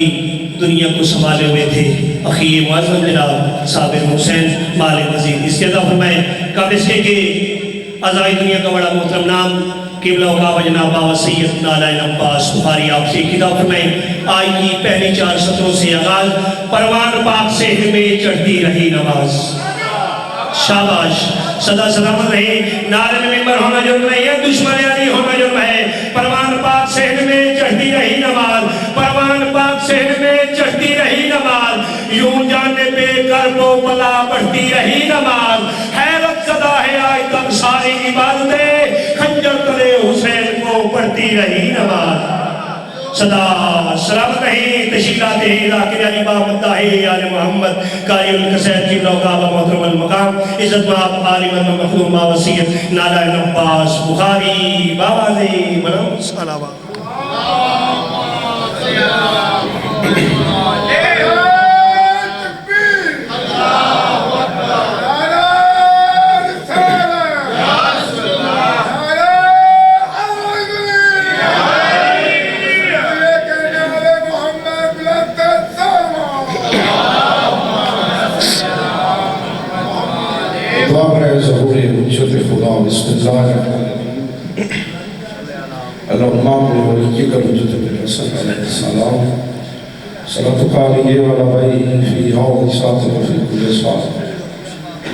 دنیا کو سنبھالے ہوئے تھے اخی معظم جناب صابر حسین مالک مزید اس کے عطا فرمائے کابسکے کے عزائی دنیا کا بڑا محترم نام قبلہ وقاب جناب وسیعت نالائن عباس بخاری آپ سے عطا فرمائے آئی کی پہلی 4 سطروں سے آغاز پروان پاک سے ہمیں چڑھتی رہی نماز شاباش صدا سلامت رہے نعرے میں ممبر ہونا جرم نہیں ہے دشمن علی ہونا جرم ہے پروان پاک سے ہمیں چڑھتی رہی نماز پروان پاک سے ہمیں چڑھتی رہی نماز یوں جانے پہ کرب و بلا بڑھتی رہی نماز حیرت زدہ ہے آج تک ساری عبادتیں خنجر تلے حسین کو پڑھتی رہی نماز صدا سلامت رہی تشکیلات ذاکر علی باب مداحی آل محمد قاری القصید کی لوقاب محترم المقام عزت مآب عالم المخدوم وسیعت نالائن عباس بخاری بابازی منم صلوات اللہم ولیک الحجۃ الحسن علیہ السلام صلوۃ علیہ وعلی فی حول ساعت وفی کل ساعت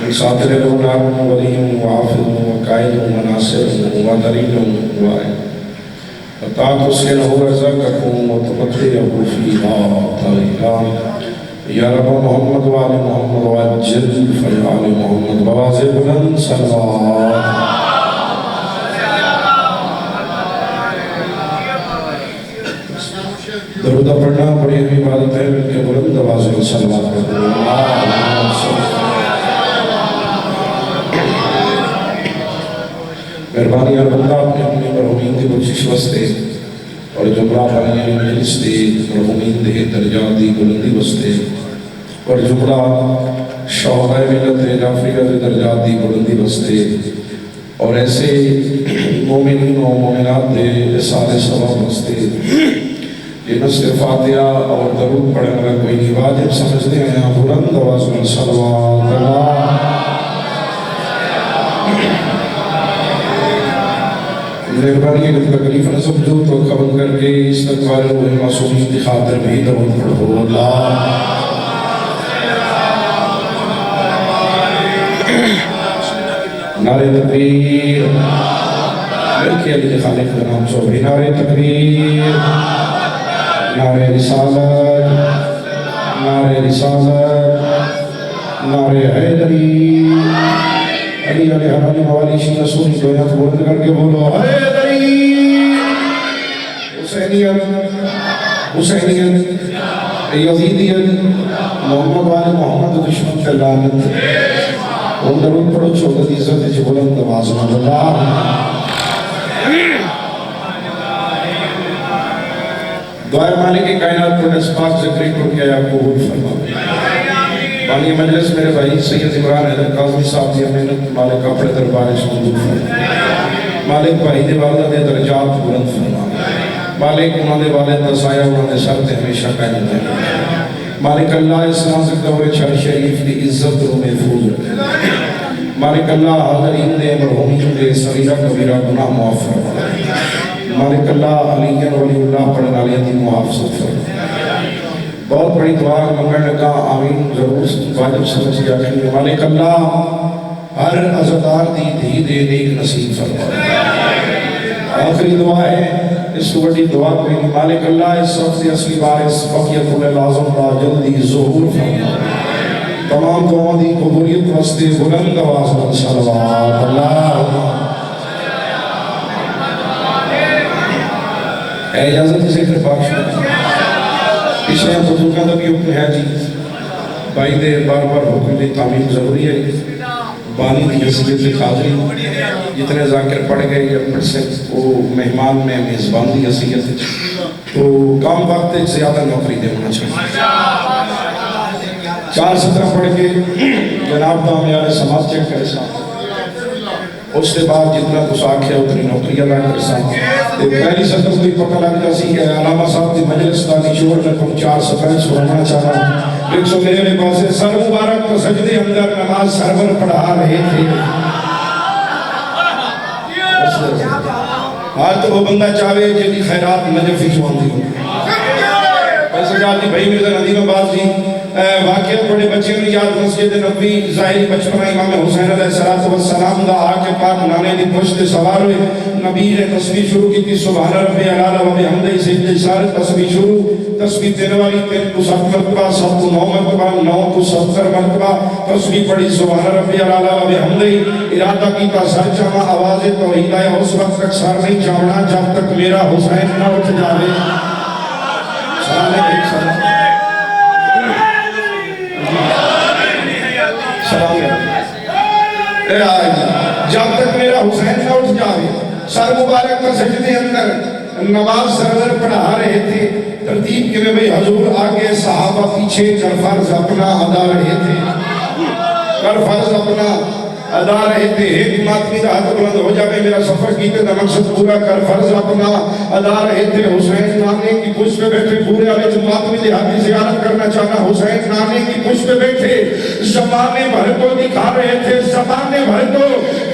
من ساتر الأولاد ولی وعافظ وقائد وناصر ودلیل وعائد وطاعت سینہ رزقکم وتقطیعہ فیہا طریقان یا رب محمد وعلی محمد وعجل فیعال محمد وواضح بلند صلوات درودہ پڑھنا بڑی ہوئی عبادت ہے ملکے بلند آواز صلوات پڑھنا مہربانی اربندہ اپنے اپنے مرحومین کی بخشش واسطے اور جملہ پڑھنے مجلس دی مرحومین دے درجات دی بلندی واسطے اور جملہ شہداء ملت جعفریہ دے درجات دی بلندی واسطے اور ایسے مومنین و مومنات دے سارے ثواب واسطے یہ نصر فاتحہ اور درود پڑھنے والا کوئی نہیں واجب سمجھتے ہیں یہاں بلند آواز میں صلوات اللہ مہربانی اگر تکلیف نہ سمجھو تو قبل کر کے استقبال ہوئے معصومین کی خاطر بھی درود پڑھو اللہ نعرہ تکبیر ملکی علی خالق کا نام صحبی نعرہ تکبیر نعرہ رسالت نعرہ رسالت نعرہ حیدری علی علیہ حرامی موالی شیعہ سونی دویات بولنے کر کے بولو حیدری حسینیت حسینیت یزیدیت محمد والے محمد دشمن کے لعنت ان درود پڑھو چھوٹا عزت جی بلند آواز میں اللہ دعائے مالک کائنات پر نسبات ذکری کو کیا یا قبول فرما بانی مجلس میرے بھائی سید عمران حیدر قاضی صاحب دی امینت مالک اپنے دربار اس قبول فرما مالک بھائی دے والدہ دے درجات بلند فرما مالک انہوں دے والد دسایا انہوں دے سر تے ہمیشہ قائم دے مالک اللہ اس نازک دور چھڑ شریف دی عزت رو محفوظ رکھے مالک اللہ حاضرین دے مرحومین دے صغیرہ کبیرہ گناہ معاف فرما مالک اللہ علیہ ولی اللہ پڑھنا علیہ دی محافظت فرما بہت بڑی دعا منگڑ لگا آمین ضرور واجب سمجھ گیا کہ مالک اللہ ہر عزدار دی دھی دے نیک نصیب فرما آخری دعا ہے اس وڈی دعا کوئی نہیں مالک اللہ اس وقت اصلی بارس بقیت اللہ لازم دا جلدی ظہور فرما تمام دعاوں دی قبولیت واسطے بلند آواز میں صلوات اللہ اجازت ذکر پاک شکر پچھلے بزرگاں کا بھی حکم ہے جی بھائی دے بار بار حکم دی تعمیم ضروری ہے بانی دی حیثیت سے خاطری جتنے ذاکر پڑھ گئے یا پڑھ سے وہ مہمان میں میزبان دی حیثیت تو کام وقت زیادہ نوکری دے ہونا چاہیے 4 سطرہ پڑھ کے جناب دا ہمیں آلے سماعت چیک کرے ساتھ اس کے بعد جتنا کچھ آکھے اتنی نوکری ادا کر سکیں پہلی سطح کوئی پتہ لگ جا سی کہ علامہ صاحب کی مجلس کا نشور میں تم 4 سفر سنانا چاہ رہا ہوں ایک سو میرے پاس سر مبارک تو سجدے اندر نماز سرور پڑھا رہے تھے آج تو وہ بندہ چاہے جی خیرات نجف ہی چوان دی ایسا جاتی بھائی مرزا ندیم عباس جی واقعہ بڑے بچے میں یاد مسجد نبی ظاہری بچپنا امام حسین علیہ السلام دا آکے پاک نانے دی پشت سوار ہوئے نبی نے تسبیح شروع کی تھی سبحان ربی علیہ و بحمدہ سجدہ اشارت تسبیح شروع تسبیح دینے والی 3 کو 7 مرتبہ 7 کو 9 مرتبہ 9 کو 70 مرتبہ تسبیح پڑھی سبحان ربی علیہ و بحمدہ ارادہ کی تا سر چاہاں آواز توحید آیا اس وقت تک سر نہیں چاہنا جب تک میرا حسین نہ اٹھ جاوے سلام علیکم سلام جب تک میرا حسین نہ اٹھ جاوے سر مبارک کا سجدے اندر نماز سرور پڑھا رہے تھے ترتیب کے میں بھئی حضور آگے صحابہ پیچھے کر فرض اپنا ادا رہے تھے کر فرض اپنا ادا رہے تھے ایک ماتمی دا ہاتھ بلند ہو جاوے میرا سفر کیتے دا مقصد پورا کر فرض اپنا ادا رہے تھے حسین نانے کی پشت پہ بیٹھے پورے آلے جو ماتمی دے ہاتھی زیارت کرنا چاہنا حسین نانے کی پشت پہ بیٹھے زمانے بھر تو دکھا رہے تھے زمانے بھر تو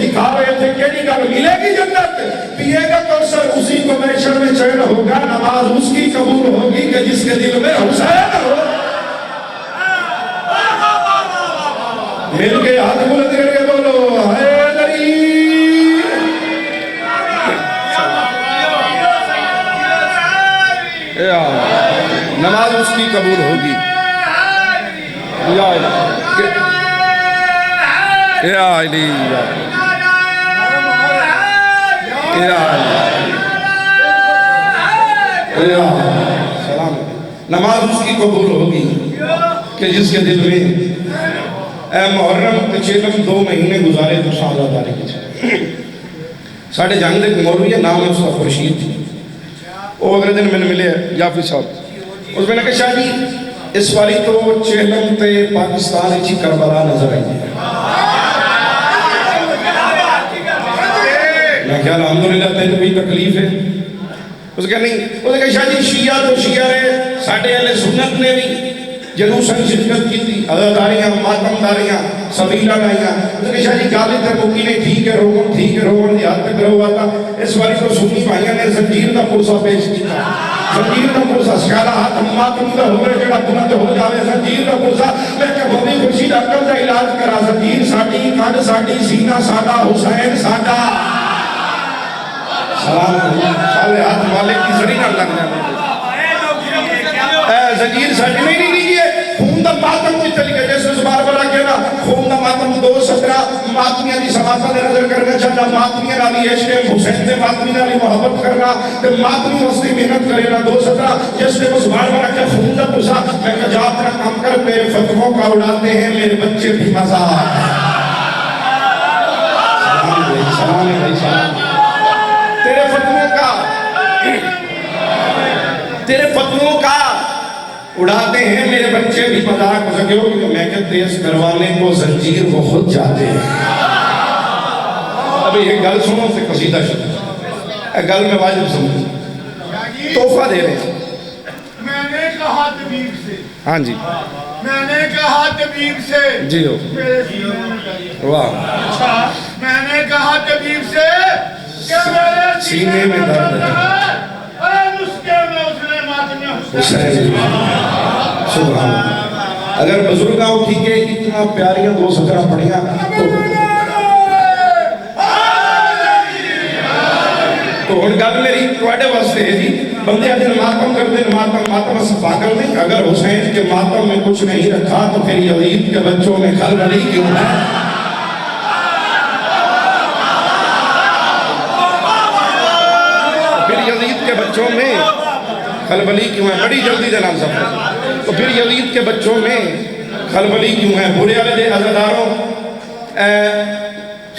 دکھا رہے تھے کیڑی گل ملے گی جنت پیے گا کوثر اسی کو محشر میں چین ہوگا نماز اس کی قبول ہوگی کہ جس کے دل میں حسین ہو مل کے ہاتھ بلند کر کے بولو حیدری نماز اس کی قبول ہوگی یا علی سلام نماز اس کی قبول ہوگی کہ جس کے دل میں اے محرم کچیلم 2 مہینے گزارے تو سازہ داری کی چھے ساڑھے جانگ دے مولوی ہے نام ہے اس کا خورشید تھی وہ اگلے دن میں نے ملے یافی صاحب اس میں نے کہا شاہ جی اس والی تو چیلم تے پاکستان اچھی کربلا نظر آئی ہے میں کہا الحمدللہ تیرے کوئی تکلیف ہے اس کہا نہیں اس نے کہا شاہ جی شیعہ تو شیعہ رہے ساڑھے اہل سنت نے بھی جلوساں شرکت کی تھی عزاداریاں ماتمداریاں سبیلہ لائیاں اس نے شاہ جی گالی تر مکی نہیں ٹھیک ہے روگن دی حد تک رہو آتا اس والی تو سنی بھائیاں نے زنجیر دا پرسا پیش کی تھا زنجیر دا پرسا سکالا ہاتھ ماتم دا ہوئے جڑا بلند ہو جاوے زنجیر دا پرسا میں کہ بھومی خورشید عقل دا علاج کرا زنجیر ساڑی کھڑ ساڑی سینہ ساڑا حسین ساڑا سلام سالے ہاتھ مالک کی زڑی نہ لگ جانے زنجیر ساڑی نہیں لیجئے خون دا ماتم کی چلی گئے جیسے زبار بڑا کہنا خون دا ماتم 217 ماتمیاں دی سماعتہ دے نظر کرنا چاہتا ماتمیاں نالی عشق حسین دے ماتمی نالی محبت کرنا تے ماتمی وستی محنت کرینا 217 جس نے وہ زبار بڑا کہ خون دا پرسا میں کہا جا اپنا کام کر میرے فتووں کا اڑاتے ہیں میرے بچے بھی مزار سلام علیہ سلام تیرے فتووں کا اڑاتے ہیں میرے بچے بھی مذاق ہو سکے ہو کہ میں کہ تیز کروانے کو زنجیر وہ خود جاتے ہیں ابھی ایک گل سنو سے قصیدہ شروع ایک گل میں واجب سمجھو تحفہ دے رہے ہیں میں نے کہا طبیب سے ہاں جی میں نے کہا طبیب سے جی ہو واہ میں نے کہا طبیب سے کہ میرے سینے میں درد ہے اے نسخے میں اس نے ماتمی حسین سبحان اللہ اگر بزرگاں اٹھی کے اتنا پیاریاں 217 پڑھیاں تو ان گل میری توڑے واسطے ہے جی بندے آدھے ماتم کر دیں ماتم اس پاگل نہیں اگر حسین کے ماتم میں کچھ نہیں رکھا تو پھر یزید کے بچوں میں خلبلی کیوں ہے پھر یزید کے بچوں میں خلبلی کیوں ہے بڑی جلدی دے نام سب تو پھر یزید کے بچوں میں خلبلی کیوں ہے بورے والے دے عزاداروں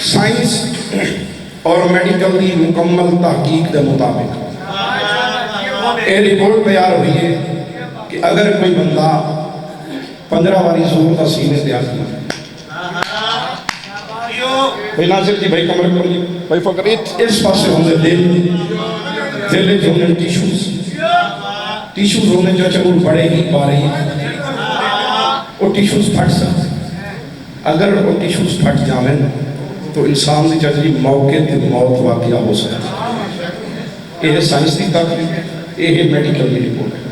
سائنس اور میڈیکل دی مکمل تحقیق دے مطابق یہ رپورٹ تیار ہوئی ہے کہ اگر کوئی بندہ 15 واری زور کا سینے تیار کیا بھائی ناصر جی بھائی کمر کر جی بھائی فکر اس پاسے ہوندے دل جو ہوندے ٹیشوز ہوندے جو چکور بڑے ہی پارے ہی وہ ٹیشوز پھٹ سکتے اگر وہ ٹیشوز پھٹ جاویں تو انسان دی جی موقع تے موت واقعہ ہو سکتا یہ سائنس دی تحقیق یہ میڈیکل دی رپورٹ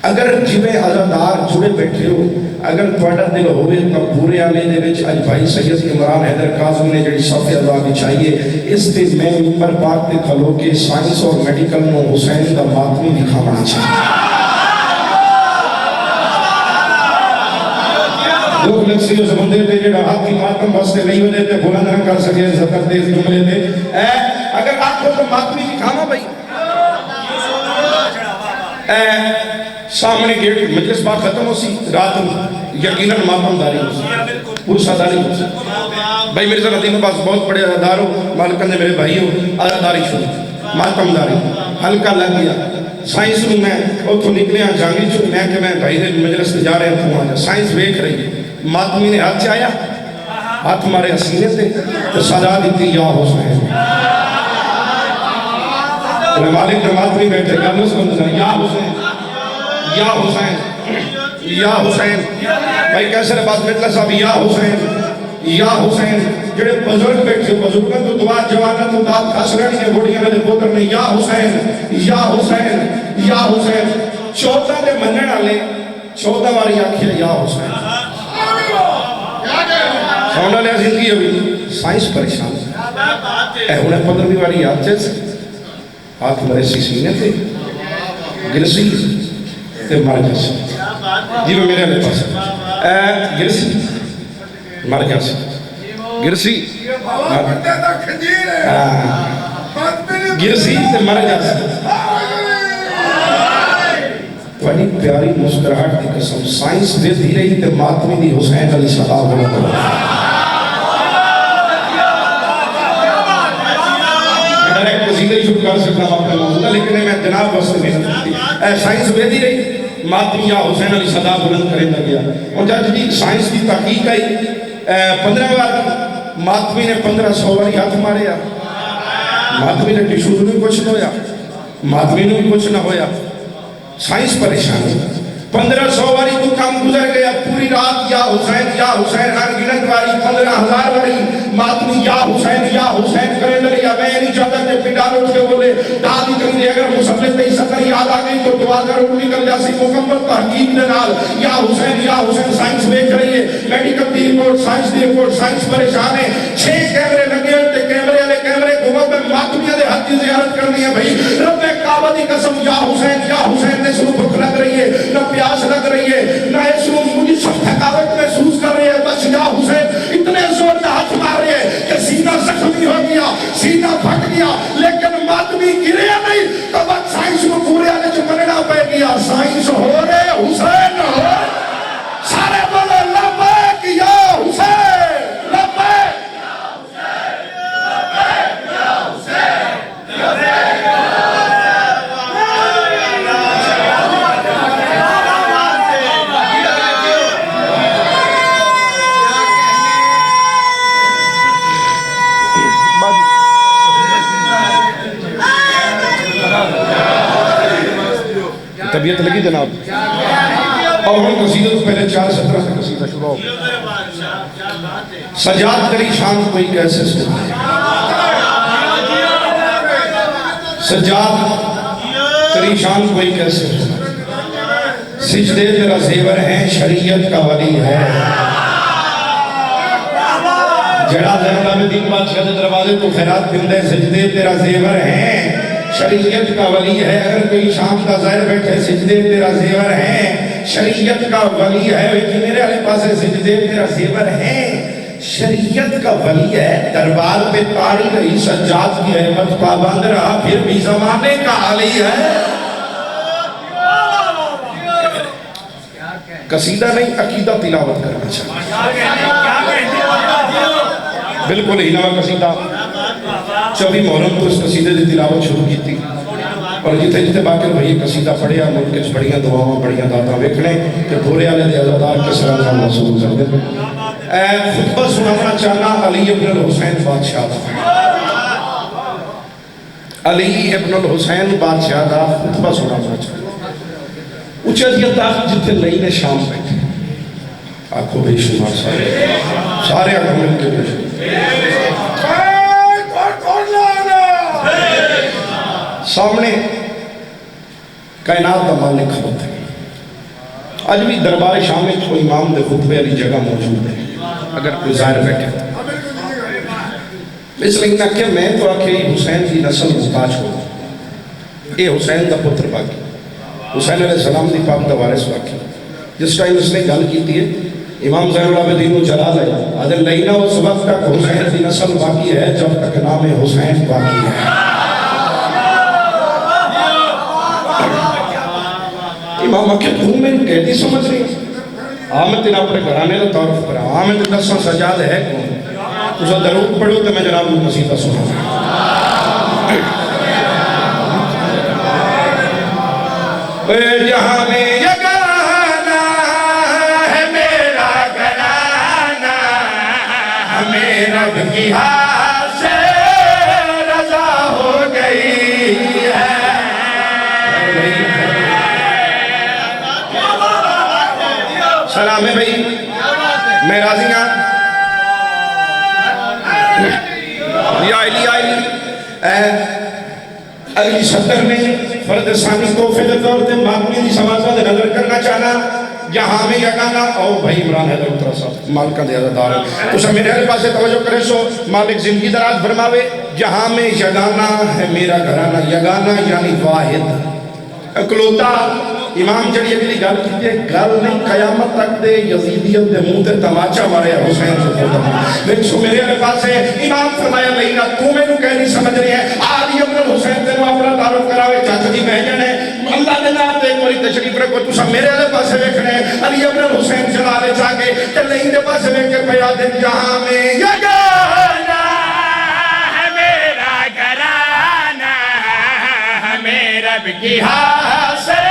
اگر جویں عزادار جڑے بیٹھے ہو اگر تھوڑا دل ہوئے تو پورے آلے دے وچ اج بھائی سید عمران حیدر کاظمی نے جڑی صف ادا بچھائیے اس تے میں ممبر پاک تے کھلو کے سائنس اور میڈیکل نو حسین دا ماتمی دکھانا چاہیے لوگ لکسی و زمندے تے جڑا ہاتھ کی ماتم واسطے نہیں ہوتے تے بلند نہ کر سکے زکر تیز جملے تے اگر آپ کو تو ماتمی دکھانا بھائی سامنے گیٹ مجلس بات ختم ہو سی رات یقیناً ماتم داری ہو سی پرسہ داری ہو سی بھائی مرزا ندیم عباس بہت بڑے عزادار ہو مالکن نے میرے بھائی ہو عزاداری شروع ماتم داری ہلکا لگ گیا سائنس میں میں اتھو نکلے ہیں جانگی چھو میں کہ میں بھائی دے مجلس سے جا رہے ہیں تو آجا سائنس ویک رہی ہے ماتمی نے ہاتھ چاہیا ہاتھ مارے حسینے تھے تو صدا دیتی یا حسین مالک نے ماتمی بیٹھے گرنس بندنا یا حسین یا حسین یا حسین بھائی کیسے رباس مطلع صاحب یا حسین جڑے بزرگ بیٹھے بزرگاں تو دعا جوانا تو داد خسرانی ہے بوڑیاں میں پوتر نے یا حسین 14 دے منن والے 14 واری آکھیا یا حسین سونا لیا زندگی ہوئی سائنس پریشان اے انہیں 15 واری ہاتھ مرے سی سینے تھے گرسی تے مر جاسی جی میں میرے علیہ پاس گرسی مر جاسی گرسی گرسی تے مر جاسی بڑی پیاری مسکراہٹ دی قسم سائنس دے دی رہی تے ماتمی دی حسین علی صاحب ہوتا قصیدہ شروع کر سکتا ہوں اپنے موضوع لیکن میں جناب واسطے محنت کرتی سائنس وے دی رہی ماتمی یا حسین علی صدا بلند کریں لگیا اور جب جی سائنس کی تحقیق آئی 15 بار ماتمی نے 1500 واری ہاتھ مارے ماتمی نے ٹیشوز میں کچھ نہ ہویا ماتمی نے بھی کچھ نہ ہویا سائنس پریشان 1500 واری تو کام گزر گیا پوری رات یا حسین ہر گنت واری 15,000 واری ماتمی یا حسین کریں لگیا میں نہیں چاہتا کہ پنڈال اٹھ کے بولے دادی کر دے اگر مسلم تے سکر یاد آ گئی تو دعا کر اٹھ نکل جاسی مکمل تحقیق دے نال یا حسین سائنس دیکھ رہی ہے میڈیکل دی رپورٹ سائنس پریشان ہے 6 کیمرے لگے تے کیمرے والے کیمرے گھومو میں ماتمیاں دے حد کی زیارت کرنی ہے بھائی رب کعبہ دی قسم یا حسین نے سنو بھوک لگ رہی ہے نہ پیاس لگ رہی ہے نہ اس کو مجھے سب تھکاوٹ محسوس کر رہی ہے بس یا حسین اتنے زور سے ہاتھ مار رہے ہیں کہ سینہ زخمی ہو گیا سینہ پھٹ گیا لیکن ماتمی گریا نہیں تو بس سائنس کو پورے آنے جو مننا پہ گیا سائنس ہو رہے حسین ہو سارے بولے لبیک یا حسین لبیک طبیعت لگی جناب اور ہم قصیدہ تو پہلے 4:17 سے قصیدہ شروع ہو سجاد تری شان کوئی کیسے سنا سجاد تری شان کوئی کیسے سنا سجدے تیرا زیور ہے شریعت کا ولی ہے جڑا زیادہ میں دن بادشاہ دے دروازے تو خیرات دندے سجدے تیرا زیور ہے شریعت کا ولی ہے اگر کوئی شام کا ظاہر بیٹھے سجدے تیرا زیور ہے شریعت کا ولی ہے میرے علی پاس سجدے تیرا زیور ہے شریعت کا ولی ہے دربار پہ تاری رہی سجاد کی احمد پابند رہا پھر بھی زمانے کا علی ہے قصیدہ نہیں عقیدہ تلاوت کرنا چاہیے بالکل ہی نوہ قصیدہ 24 محرم تو اس قصیدے دی تلاوت شروع کی تھی اور جتے باقر بھئی قصیدہ پڑھیا ملک کے بڑیاں دعاوں بڑیاں داتا ویکھنے کہ بھورے آلے دے عزادار کے سرانسان محسوس کر دے خطبہ سنانا چاہنا علی ابن الحسین بادشاہ دا علی ابن الحسین بادشاہ دا خطبہ سنانا چاہنا اچھا دیتا جتے لئینے شام بیٹھے آنکھوں بے شمار سارے آنکھوں مل کے بے شمار سامنے کائنات دا مالک خود ہے آج بھی دربار شام میں کوئی امام دے خطبے علی جگہ موجود ہے اگر کوئی ظاہر بیٹھے اس لیے نہ کہ میں تو آکھے حسین کی نسل محتاج ہو اے حسین دا پتر باقی حسین علیہ السلام دی پاک دا وارث باقی جس ٹائم اس نے گل کی تھی امام زین العابدین و جلال ہے عدل لئینا اس وقت تک حسین کی نسل باقی ہے جب تک نام حسین باقی ہے امام اکھے تم میں کہتی سمجھ رہی آمد تینا اپنے گھرانے کا تعارف کرا آمد دساں سجاد ہے کون اسے درود پڑھو تو میں جناب مسیحہ سنا جہاں میں یگانا ہے میرا گھرانا ہمیں رب کی ہاتھ سے رضا ہو گئی ہے سلام ہے بھئی میں راضی ہاں یا علی صدر نے فرد ثانی توفے دے طور تے ماغمی دی سماجہ دے نظر کرنا چاہنا جہاں میں یگانا او بھائی عمران حیدر اترا صاحب مالکہ دے عزدار ہے تو سب میرے حل پاسے توجہ کرے سو مالک زندگی دراز فرماوے جہاں میں یگانا ہے میرا گھرانا یگانا یعنی واحد اکلوتا امام جڑی اگلی گل کی گل نہیں قیامت تک دے یزیدیت دے منہ تے تماچا مارے حسین سے خدا لیکن سو میرے علی پاس ہے امام فرمایا لینا تو میں نو کہہ نہیں سمجھ رہی ہے آدھی ابن الحسین تے نو اپنا تعارف کراوے چاچا جی بہجن ہے اللہ نے نام تے کوئی تشریف رکھو تو سب میرے علی پاس ویکھنے علی ابن الحسین چلا لے جا کے تے لین دے پاس ویکھ کے پیا دن جہاں میں یگانا ہے میرا گھرانا ہمیں رب کی ہاتھ سے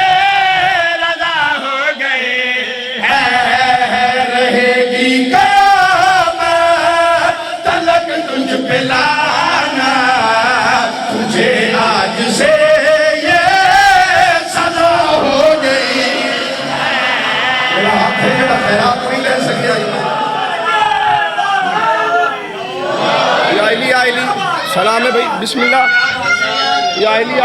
سلام ہے بھائی بسم اللہ یا علی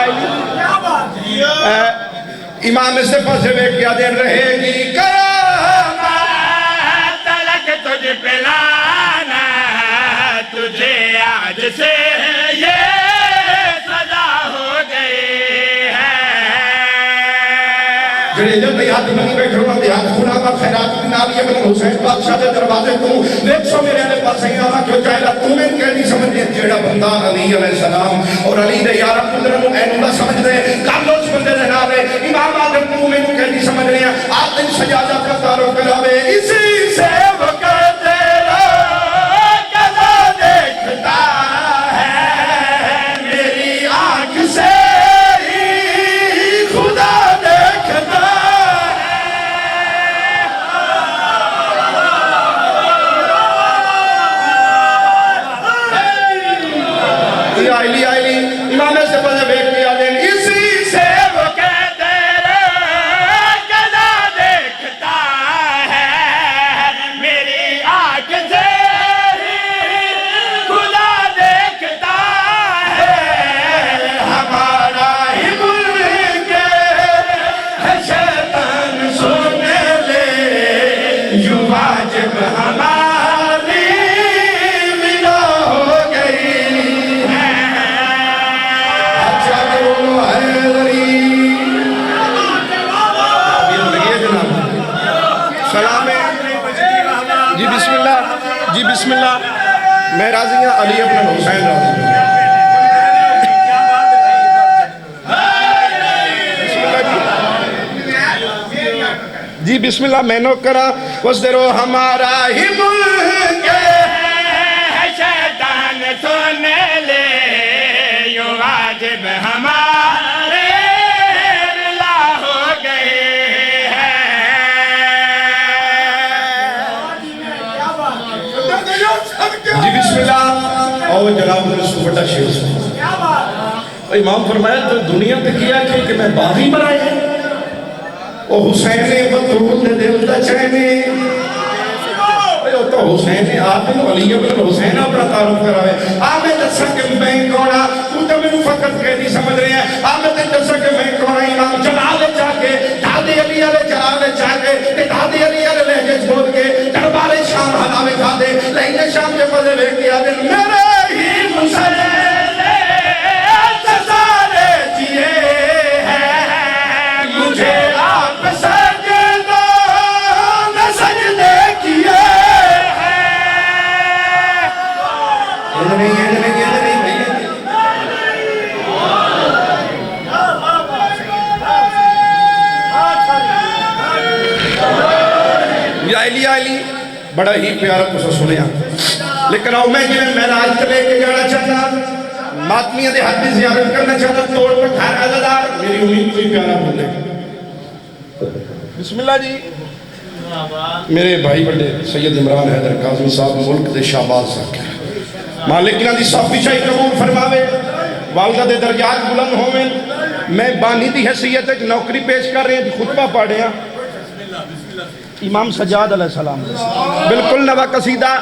امام اس سے پاسے بے کیا دین رہے گی کرامت تلک تجھ پہ لانا تجھے آج سے یہ سزا ہو گئی ہے جڑے جب یاد بنی بیٹھ رہا ہوں یاد خدا کا خیرات بن علی ابن حسین بادشاہ دے دروازے تو دیکھ سو میرے علیہ پاس ہی آنا کیوں چاہیے تو میں کہہ نہیں سمجھ دیا جیڑا بندہ علی علیہ السلام اور علی دے یارہ قدرم اے نولا سمجھ دے کارلوس بندے دے نالے امام آدم تو میں کہہ نہیں سمجھ رہے ہیں آپ دن سجادہ کا تعارف کراوے اسی سے وقت تیرا قضا دیکھتا ہے میری آنکھ سے بسم اللہ میں راضی ہوں علی ابن حسین راضی جی بسم اللہ میں نو کرا وصدرو ہمارا ہی ملک ہے شیطان سونے لے یوں واجب ہمارے لا ہو گئے ہیں تو بڑا شیر سنا امام فرمایا تو دنیا تے کیا کہ میں باغی بنائے او حسین بطول دے دل دا چینے تو حسین آپ نے علی ابن حسین اپنا تعارف کراوے آمیں دسا کہ میں کونا تو تو میں فقط کہہ نہیں سمجھ رہے ہیں آمیں دسا کہ میں کونا امام جلال چاہ کے دادی علی علیہ جلال چاہ کے دادی علی علیہ لہجے چھوڑ کے دربار شام حلاوے کھا دے لہجے شام کے پدے لے کے آدھے میرے ہی حسین سارے جیے ہیں مجھے آپ سجدہ نہ سجدے کیے علی بڑا ہی پیارا کسا سنیا لیکن آؤ میں جنہیں معراج چلے کے جانا چاہتا ماتمیہ دے حد زیارت کرنا چاہتا توڑ پر کھانا عزدار میری امید کوئی پیارا بولے بسم اللہ جی میرے بھائی بڑے سید عمران حیدر کاظمی صاحب ملک دے شہباز صاحب مالکنا دی صاحب پیچھائی قبول فرماوے والدہ دے درجات بلند ہوئے میں بانی دی حیثیت ایک نوکری پیش کر رہے ہیں خطبہ پڑھ رہے ہیں امام سجاد علیہ السلام بالکل نوا قصیدہ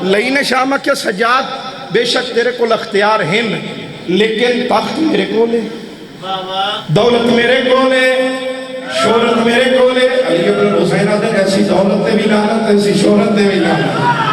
لئین شامہ کے سجاد بے شک تیرے کو اختیار ہیں لیکن تخت میرے کو لے دولت میرے کو لے شہرت میرے کو لے علی ابن حسین آدھے ایسی دولت دے بھی لانت ایسی شہرت دے بھی لانت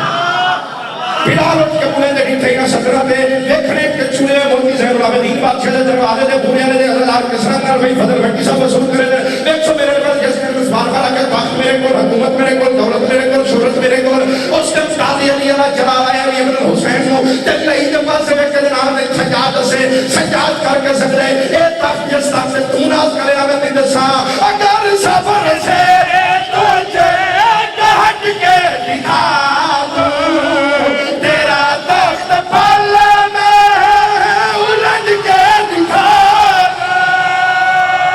بلالت کے بلے دے بھی تھینا سکرہ دے دیکھنے کے چولے ملکی زہر العابدین بادشاہ دے دروازے دے بھوریاں دے اللہ کسرت نر بھئی فضل بھٹی صاحب وصول کرے دے ایک سو میرے پاس جس کے رسوار کھا لگے تخت میرے کو حکومت میرے کو دولت میرے کو شہرت میرے کو اس کے قاضی علی اللہ جلال آیا علی ابن حسین کو جب لئی جب سے میں کہتے نام دے سجاد سے سجاد کر کے سکرے اے تخت جس تخت سے تو ناز کرے آگے تین دسا اگر سفر سے تجھے کہٹ کے دکھا دوں تیرا تخت پل میں الٹ کے دکھا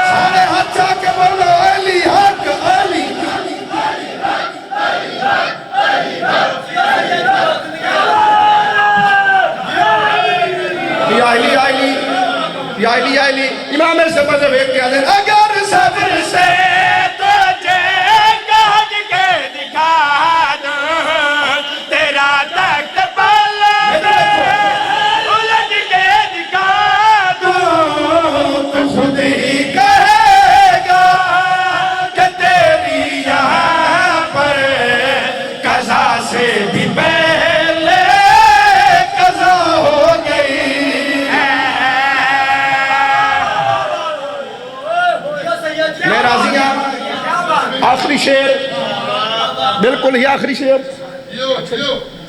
سارے ہاتھ چاہ کے بولو علی حق علی یا علی امام سے مذہب ایک کیا دیں اگر صبر سے تجھے کہت کے دکھا دوں تیرا تخت پل میں الٹ کے دکھا دوں تو خود ہی کہے گا کہ تیری یہاں پر قضا سے بھی پہلے قضا ہو گئی میں راضی ہوں آخری شعر بالکل ہی آخری شعر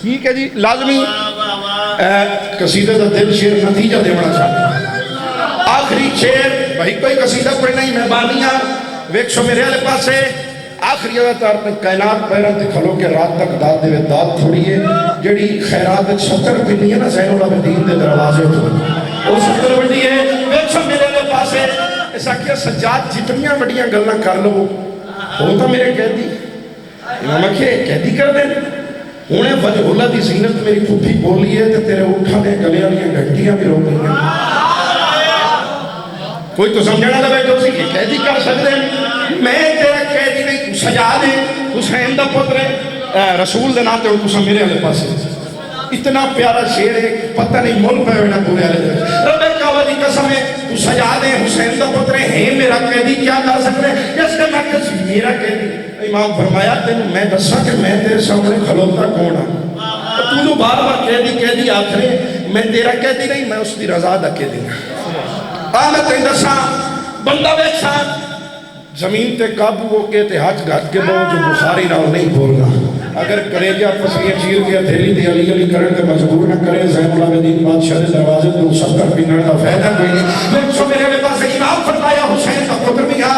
ٹھیک ہے جی لازمی قصیدہ دا دل شعر نتیجہ دے بڑا چاہتا آخری شعر بھائی کوئی قصیدہ پڑھنا ہی مہربانیاں ویک سو میرے والے پاس ہے آخری ادھار اپنے کائنات پیران تے کھلو کے رات تک داد دے داد تھوڑی ہے جڑی خیرات 70 پنی ہے نا زین العابدین دے دروازے تو وہ 70 بڑی ہے ویک سو میرے والے پاس ہے ایسا کیا سجاد جتنیاں بڑیاں گلنا کر لو ہوتا میرے قیدی امام اکھے قیدی کر دیں انہیں وجہ اللہ دی زینت میری پھوپھی بولی ہے تے تیرے اٹھانے گلے والیاں گھنٹیاں بھی رو گئی ہیں کوئی تو سمجھنا لگا جو سی کہ قیدی کر سکتے ہیں میں تیرا قیدی نہیں تو سجا دے حسین دا پتر ہے رسول دے ناتے ہو تو سب میرے والے پاس ہے اتنا پیارا شعر ہے پتہ نہیں مول پہ ہونا پورے والے دے رب کعبہ دی قسم ہے تو سجا دے حسین دا پتر ہے میرا قیدی کیا کر سکتے ہیں اس کے میں کسی میرا قیدی امام فرمایا تینوں میں دسا کہ میں تیرے سامنے کھلوتا کون ہوں تو جو بار بار قیدی آخرے میں تیرا قیدی نہیں میں اس دی رضا دا قیدی آمد تین دسا بندہ بیچا زمین تے قابو ہو کے تے حج گھٹ کے بہو جو بخاری نال نہیں بولنا اگر کریجہ پسیاں چیر کے دھیلی دے علی علی کرن کے مجبور نہ کرے زین العابدین بادشاہ دے دروازے تو 70 پینڑ کا فائدہ کوئی نہیں میں سو میرے پاس امام فرمایا حسین کا پتر بھی آ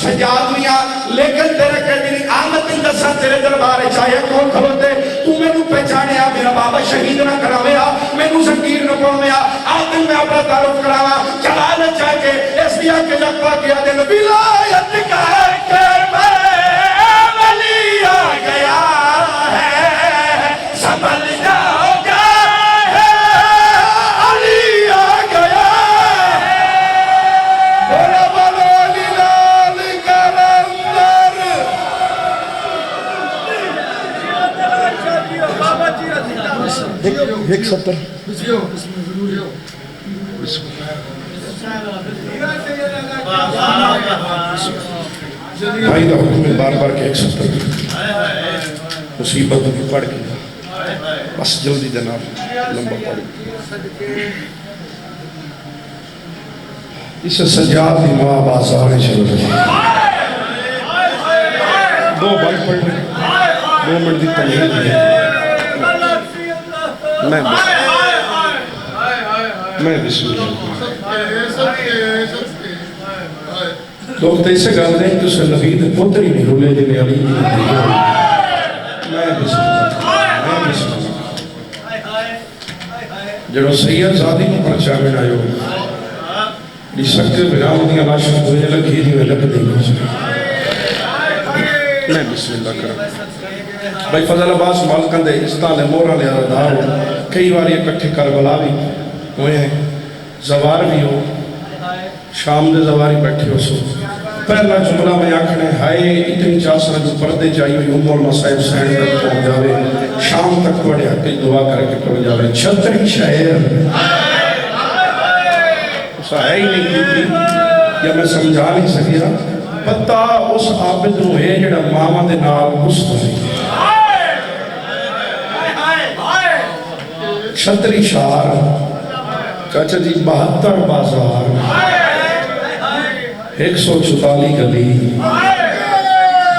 سجاد بھی آ لیکن تیرے کہتی نہیں آمد تین دسا تیرے دربارے چاہے کون کھلوتے تو میں نو پہچانے آ میرا بابا شہید نہ کراوے آ میں نو زنگیر نہ پڑھوے آ آدم میں اپنا تعارف کراوا چلا نہ چاہ کے اس دیا کے جگہ کیا دے ولایت کا کرما ولی آ گیا ہے سنبھل جاؤ گا ہے علی ایک 70 بھائی دا حکم ہے بار بار کہ 170 مصیبت کی پڑھ کے بس جلدی جناب لمبا پڑھ اس سجاد کی ماں بازار چل رہی دو بل پڑھ رہے 2 منٹ کی تمہید ہے میں بسم اللہ لوگ تو اسے گل دیں کہ اسے نبی دے پتر ہی نہیں رولے جنہیں علی میں بسم اللہ جڑو سید زادی کو پرچا میں آئے ہو لی سکتے بناو دیا لاشن دوئے لگی دیوے لگ دیں میں بسم اللہ کرم بھائی فضل عباس مالکن دے استان مورا لے آردار ہو کئی بار یہ کٹھے کربلا بھی ہوئے ہیں زوار بھی ہو شام دے زواری بیٹھے ہو سو پہلا جملہ میں آکھنے ہائے اتنی چاسرہ جو پردے چاہیے ہوئی امور مسائب سینڈ تک پہنچ جاوے شام تک پڑے حقی دعا کر کے پڑھ جاوے چھتری شہر اسا ہے ہی نہیں کی یا میں سمجھا نہیں سکیا پتہ اس عابد نو ہے جڑا ماما دے نال گست ہوئی چھتری شہر چاچا جی 72 بازار 144 گلی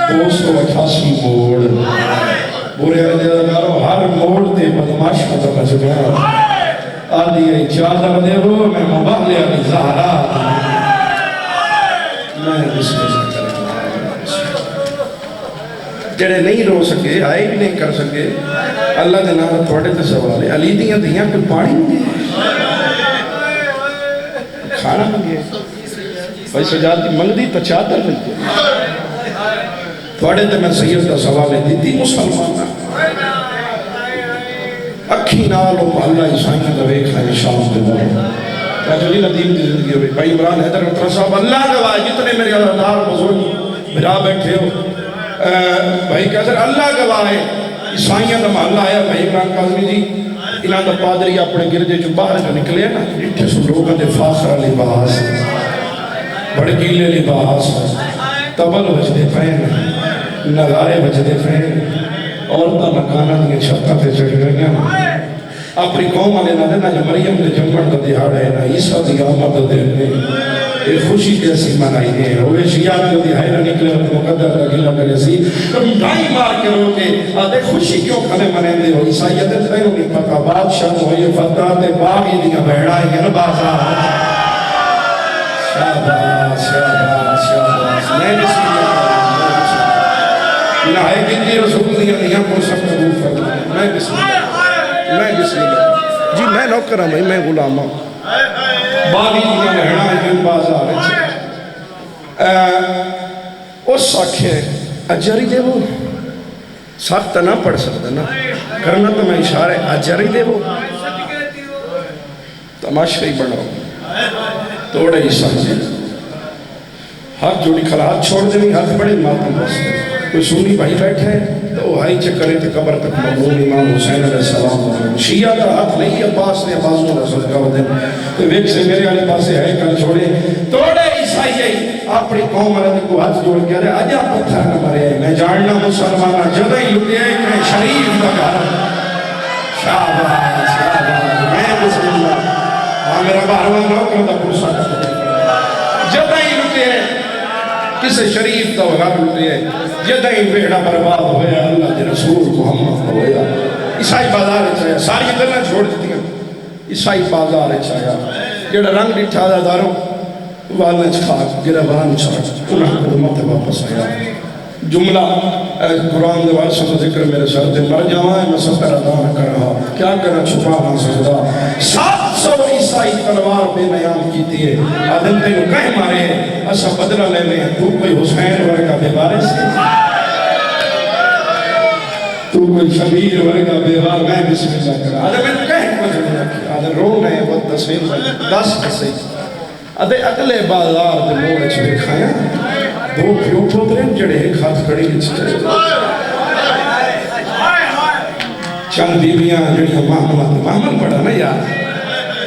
288 موڑ بورے علیہ ہر موڑ تے بدماش مطلب چکا آدھی ہے چادر دے وہ میں مباہلے علی زہرہ میں بسم اللہ کریں جڑے نہیں رو سکے آئے بھی نہیں کر سکے اللہ دے نام تھوڑے تے سوال ہے علی دیاں دیاں کوئی پانی نہیں کھانا منگے بھائی سجاد کی منگ دی تو چادر نہیں تھوڑے تے میں سید کا سوال ہے دیتی مسلمان اکھی نالو اللہ عیسائیوں کا ویکھ ہے شام دے بولو جلی ندیم دی زندگی ہوئی بھائی عمران حیدر رترہ صاحب اللہ گواہ جتنے میرے اللہ بزرگ برا بیٹھے ہو بھائی کہتے ہیں اللہ گواہ ہے عیسائیوں کا محلہ آیا بھائی عمران کاظمی جی انہاں دا پادری اپنے گرجے جو باہر جو نکلے نا اٹھے سو لوگوں دے فاخرہ لباس بڑکیلے لباس تبل بجدے پہن نغارے بجدے پہن عورتہ مکانہ دیئے چھتہ تے چڑھ گئیاں اپنی قوم آلے نہ دینا جو مریم دے جنگڑ کا دیہاڑ ہے نا عیسیٰ دی آمد دے ایک خوشی کیسی منائی ہے ہوئے شیعات جو دیہائی نہ نکلے اور مقدر لگیلا کرے سی کبھی ڈائی مار کے روکے آدھے خوشی کیوں کھنے منیں دے ہو عیسائیت تیروں نہیں پتا بادشاہ ہوئے فتح تے باغی دیا بہڑائی گے نا بازار شاباش شاباش شاباش میں بسم اللہ نہائے گندی رسول دیا نہیں کو سب قبول فرما میں بسم اللہ جی میں نوکر ہوں میں غلام ہوں باغی دیا بہڑا ہے جو بازار ہے اس ساکھے اجری دے وہ ساکھ نہ پڑھ سکتا نا کرنا تو میں اشارہ ہے اجری دے وہ تماشا ہی بڑھاؤ توڑے ہی سمجھے ہاتھ جوڑی کھلا ہاتھ چھوڑ دے نہیں ہاتھ بڑے ماتم بس کوئی سنی بھائی بیٹھے ہیں تو وہ ہائی چکرے تھے قبر تک مقبول امام حسین علیہ السلام شیعہ کا ہاتھ نہیں عباس نے عباسوں کا صدقہ ودن تو ویک سے میرے آلے پاسے ہے کل چھوڑے توڑے عیسائی اپنی قوم علیہ کو ہاتھ جوڑ کے رہے آجا پتھر نہ مرے میں جاننا مسلمانہ جدہ ہی لٹے ہے کہ شریف کا گھر شاباش شاباش میں بسم اللہ میرا بارواں نوکر دا پرسا جدہ ہی لٹے ہے کسے شریف دا وغیر لٹے ہے جدہ ہی بیڑا برباد ہویا اللہ دے رسول محمد ہویا عیسائی بازار چاہیا ساری گلنا چھوڑ دیتی ہیں عیسائی بازار چاہیا جڑا رنگ ڈٹھا دا داروں والنے چھاک گربان چھاک انہاں حکومت واپس آیا جملہ قرآن دے وارثوں کا ذکر میرے سر دے مر جاواں میں سفر ادا نہ کر رہا کیا کرنا چھپا نہ سکتا 700 عیسائی تلوار بے نیام کیتی ہے آدم تینوں کہیں مارے ایسا بدلہ لے لیں تو کوئی حسین ورگا بے بارے سے تو کوئی شبیر ورگا بے بار میں بسم اللہ کرا آدم میں کہیں کچھ نہیں رکھی آدم رونے وہ تصویر 10 کسی آدھے اگلے بازار دے موڑے چھوڑے کھایا دو پیو پودرے جڑے ایک ہاتھ کھڑی چھے چند بیبیاں جڑیاں معاملہ پڑھا نا یار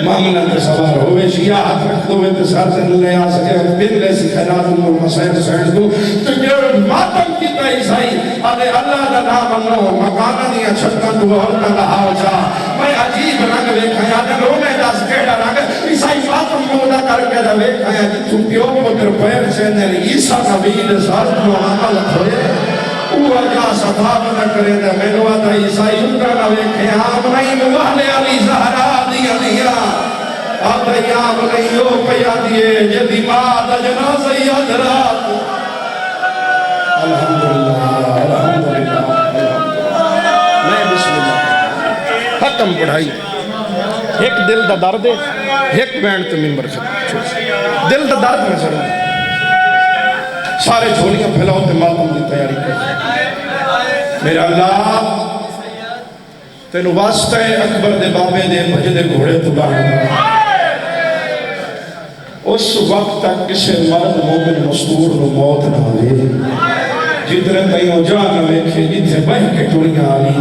معاملہ تے سوار ہوئے شیعہ ہاتھ رکھ دو تے سر تے لے آ سکے پھر لے سی خیرات اور مسائل سینڈ دو تو جو ماتم کیتا عیسائی آدھے اللہ دا نام انو مکانہ دیا چھتاں تو اور نہ لہاو جا میں عجیب رنگ ویکھا یا دے رونے دس کیڑا رنگ عیسائی ماتم مودا کر کے دا ویکھا یا تو پیو پتر پیر سے نے عیسیٰ نبی دے ساتھ نو عمل ہوئے وہ جا صفاب نہ کرے دے میں نو آتا عیسائی اترا نہ ویکھے آم نہیں موالے علی زہرا دیا دیا آتا یام نہیں ہو پیا دیے جدی ماں دا جنازہ حضرات الحمدللہ الحمدللہ میں بسم اللہ ختم پڑھائی ایک دل دا درد ہے ایک بینڈ تو ممبر ختم دل دا درد میں سر سارے جھولیاں پھیلاؤ تے ماتم دی تیاری کر میرا اللہ تینو واسطہ اکبر دے بابے دے بھجدے گھوڑے تو لانا اس وقت تک کسے مرد مومن مستور نو موت نہ ہوئے جتنے تائیوں جانا ویکھے جتنے بہن کے ٹوڑیاں آلی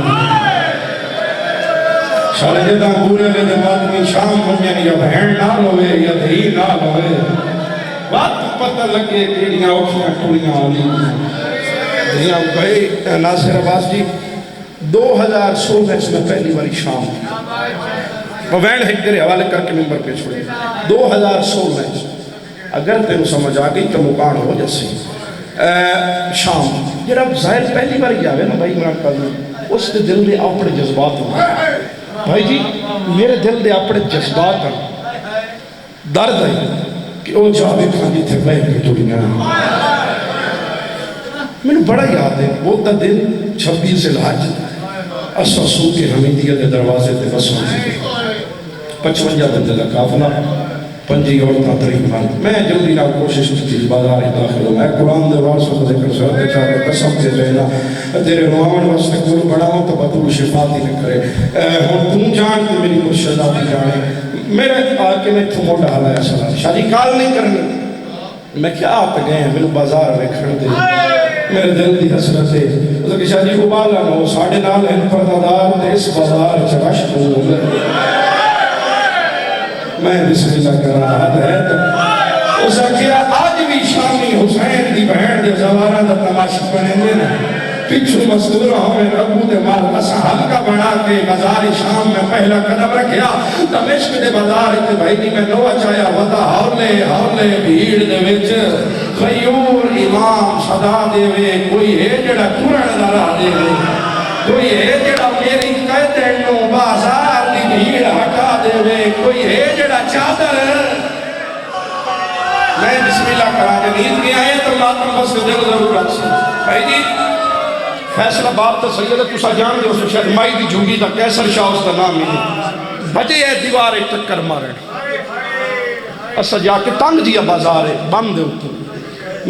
شالے جدہ پورے لے آدمی شام بنیاں یا بہن نال ہوئے یا دھی نال ہوئے وقت پتہ لگے کیڑیاں اوکھیاں ٹوڑیاں آلی دھیاں گئے ناصر عباس جی 2016 میں پہلی باری شام وین ہیک تیرے حوالے کر کے ممبر پہ چھوڑے 2016 اگر تیرے سمجھ آگئی تو مکان ہو جیسے شام جب ظاہر پہلی بار جاوے نا بھائی عمران قاضی اس دے دل دے اپنے جذبات ہیں بھائی جی میرے دل دے اپنے جذبات ہیں درد ہے کہ وہ جاوے کھانی تھے بہن کی ٹوڑیاں میں نے بڑا یاد ہے وہ تا دن 26 الحج اسا سو کے حمیدیہ دے دروازے تے بسوں سے 55 بندے دا قافلہ پنجی عورتاں تقریباً میں جلدی نہ کوشش کی بازار داخل ہوں میں قرآن دے وارث و ذکر سر دے چاہے قسم کے لینا تیرے روان واسطے کول بڑھاؤں تو بطول شفاعت ہی نہ کرے ہوں تم جان کہ میری مرشداتی جانے میرے آکے میں تھو موٹا حالا سلام شادی کال نہیں کرنی میں کیا آتا گئے ہیں میرے بازار رکھن دے میرے دل دی حسرت ہے اس کہ شادی کو بالا نو ساڑھے نال ہیں پردادار دے اس بازار چکش کو میں بسم اللہ کر رہا ہے اس کہ آج بھی شامی حسین دی بہن دے زوارہ دا تماشی پڑھیں گے نا پچھو مصدورہ ہمیں ربو دے مال مسا ہلکا بنا کے بازار شام میں پہلا قدم رکھیا دمشق دے بازار تے بھائی نہیں میں نوہ چاہیا وطا ہولے بھیڑ دے وچ خیور امام صدا دے وے کوئی ہے جڑا قرآن دارا دے وے کوئی ہے جڑا میری قیدے نو بازار دی بھیڑ ہٹا دے وے کوئی ہے جڑا چادر میں بسم اللہ کرا کے نیت گیا ہے تو ماتم بس کے دل ضرور رکھ سی بھائی جی فیصلہ باب تا سید ہے تسا جان دے اس شاید مائی دی جھوگی دا کیسر شاہ اس دا نام ہی بجے ہے دیوار ایک ٹکر مارے اسا جا کے تنگ جیا بازار ہے بم دے اتنے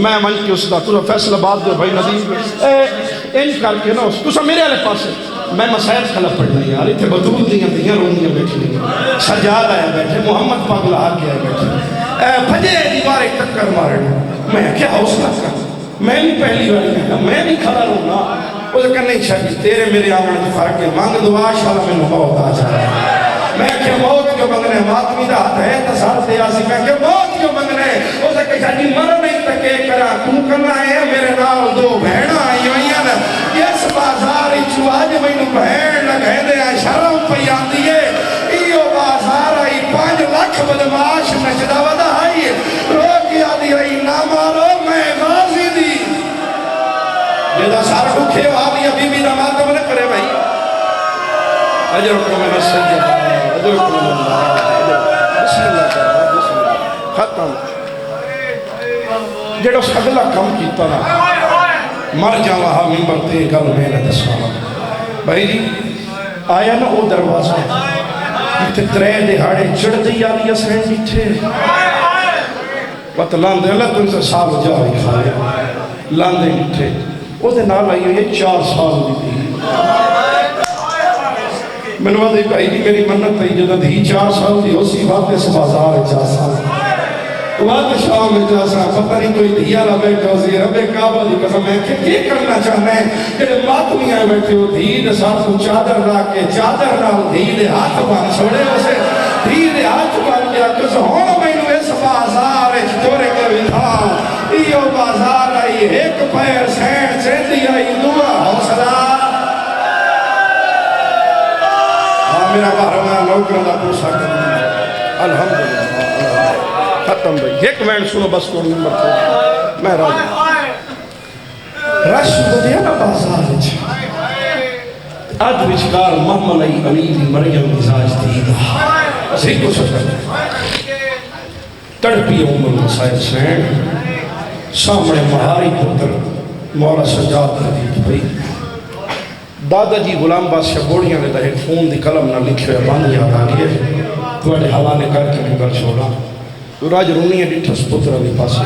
میں من کے اس دا تسا فیصلہ باب دے بھائی ندیم انج کر کے نا تسا میرے والے پاس میں مسائل خلف پڑھنا یار اتنے بدول دیاں رونیاں بیٹھی سجاد آیا بیٹھے محمد پاگل آ گیا بیٹھے بجے ہے دیوار ایک ٹکر مارے میں کیا حوصلہ کر میں نہیں پہلی والی کہا میں نہیں کھڑا رہوں گا وہ کہا نہیں شاید تیرے میرے آمنے کی فرق ہے مانگ دعا شاءاللہ میں موت آ جائے میں کہ موت کیوں منگنے ماتمی دا ہاتھ ہے تصار سیاسی میں کہ موت کیوں منگنے وہ کہا شاید مر نہیں تکے کرا تو کرنا ہے میرے نال دو بہنہ آئی ہوئیاں اس بازار چواج میں نو بہن لگے دے شرم پیان دیئے ایو بازار آئی 5 لاکھ بدماش نشدہ ودا آئی روکی آدھی آئی نہ مارو میں غازی دی جیدہ سارا رکھے آبی ابھی بھی نماتم نہ کرے بھائی اجرکم من السجدہ اجرکم من اللہ بسم اللہ کرو بسم اللہ ختم جیڑو سگلا کم کیتا نا مر جاوہا ممبر تے گل میں نے دسوانا بھائی جی آیا نا او دروازہ تے ترے دہاڑے چڑھ دی آلی اسین بیٹھے وقت لاندے اللہ تم سے سال جاوی کھائے لاندے بیٹھے او دے نال آئی ہوئی 4 سال دی تھی میں نے بھائی جی میری منت تھی جدہ دی 4 سال دی ہو سی بات اس بازار 4 سال وقت شام میں جاسا پتہ نہیں کوئی دھیا لا بیٹھا سی رب کعبہ دی قسم ہے کہ کیا کرنا چاہنا ہے کہ ماتمی آئے بیٹھے ہو دھی دے ساتھ کو چادر لا کے چادر نال دھی دے ہاتھ بان چھوڑے اسے دھی دے ہاتھ بان کیا کس ہونا میں انہوں اس بازار جوڑے کے بھی تھا ایو بازار آئی ایک پیر سین چیندی آئی دعا حوصلہ میرا بہرمان نوکر دا پوسا کرنا الحمدللہ ختم بھئی ایک مین سنو بس کو نمبر کو میں راجع رش کو دیا نا بازار وچ آج وچکار محمد علی دی مریم مزاج دی دا صحیح کو سوچ کر تڑپی عمر مسائل سین سامنے مہاری پتر مولا سجاد ردیت بھئی دادا جی غلام بادشاہ بوڑیاں نے ایک فون دی قلم نہ لکھے بانی یاد آ گئی ہے تو اڑے حوالے کر کے میں گل چھوڑا تو راج رونی ہے ڈٹھس پتر علی پاسے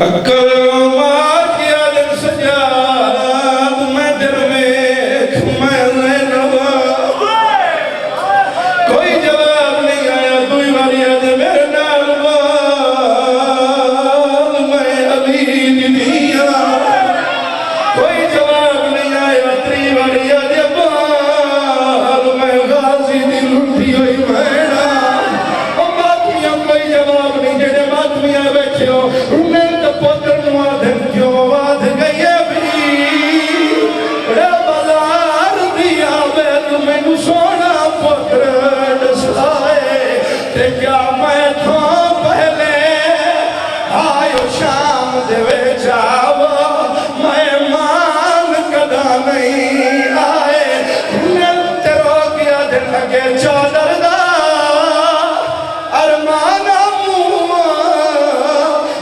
اکرمار کیا دن سجاد میں در میں نوا کوئی جواب نہیں آیا دوئی باری آدھے میرے نال بال میں علی دی دیا کوئی جواب نہیں آیا تری باری آدھے بال میں غازی دی لٹھی ہوئی مینا اور باتمیاں کوئی جواب نہیں جڑے باتمیاں بیٹھے ہو انہیں تو پتر نوادھن کیوں واد گئی بھی رے بازار دیا بیت میں نو سونا پتر دسلائے تے کیا میں تھا پہلے آئیو شام دے جاو میں مان کدا نہیں آئے انہیں تیرو کیا دن لگے چادر دا ارمانا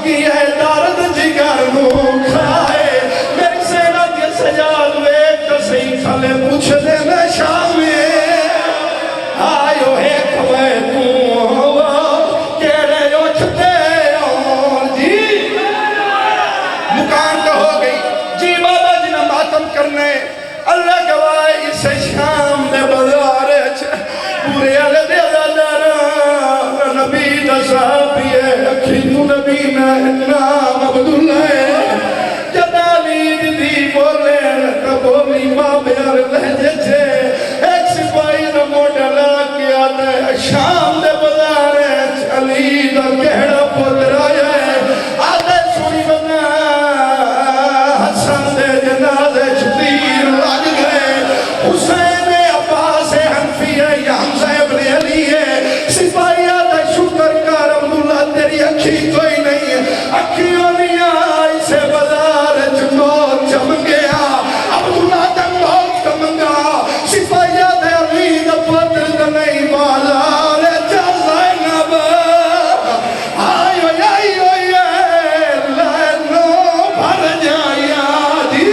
یہ درد جگر نو کھائے میری سینہ کے سجاد ویک تو صحیح کھلے پوچھ دے میں شامے آئیو ایک میں ہوا کیڑے اچھتے اور جی مکان تو ہو گئی جی بابا جی نہ ماتم کرنے اللہ گواہ اسے شام دے بازار پورے علی دے نبی دا صحابی ہے اکھیدو نبی میں نام عبداللہ جدالی دی بولے کبولی ماں بیار لہجے چھے ایک سپاہی دا موڑا لا آتا ہے شام دے بازار علی دا کہڑا پتر آیا ہے آدھے سوئی بنا حسن دے جنازے شتیر لگ گئے حسین عباس حنفی ہے یا حمزہ ابن علی ہے سپاہی آدھے شکر کار عبداللہ تیری اکھی کوئی نہیں ہے اکھیوں نہیں آئی سے بازار چنوت جم گیا عبداللہ جنوت کمنگا سپاہی آدھے علی دا پتر دا نہیں بازار جا زینب آئیو لینو بھر جایا دی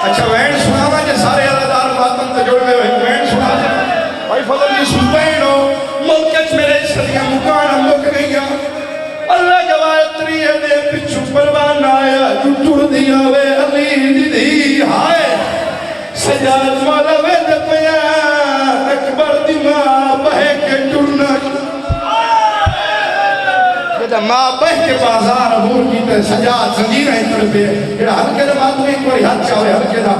اچھا وین سناوا جے سارے علیدار ماتم تے جوڑ میں وین سنا جائے بھائی فضل جی سن بینو ملکت میرے صدیہ مکانا مک گیا اللہ گواہ تریہ دے پچھو پروان آیا جو ٹوڑ دیا وے علی دی دی ہائے سجاد مولا وے دے پیا اکبر دی ماں بہے کے ٹوڑنا جب ماں بہے کے بازار عبور کی تے سجاد زنجیر ہیں تڑ پہ یہ ہلکے دا بات میں کوئی ہاتھ چاہوے ہلکے دا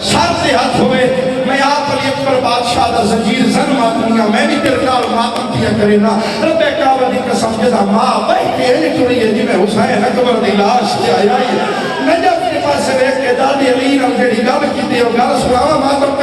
ساتھ سے ہاتھ ہوئے میں آپ علی اکبر بادشاہ دا زنجیر زن ماتنیا میں بھی ترکال ماتن کیا کرینا رب کعبہ دی قسم جدا ماں بہے کے نہیں ٹوڑی ہے جی میں حسین اکبر دی لاش سے آئی نجف کے پاس سے دیکھ کے دادی علی نم جڑی گل کی دی اور گل سناوا ماتم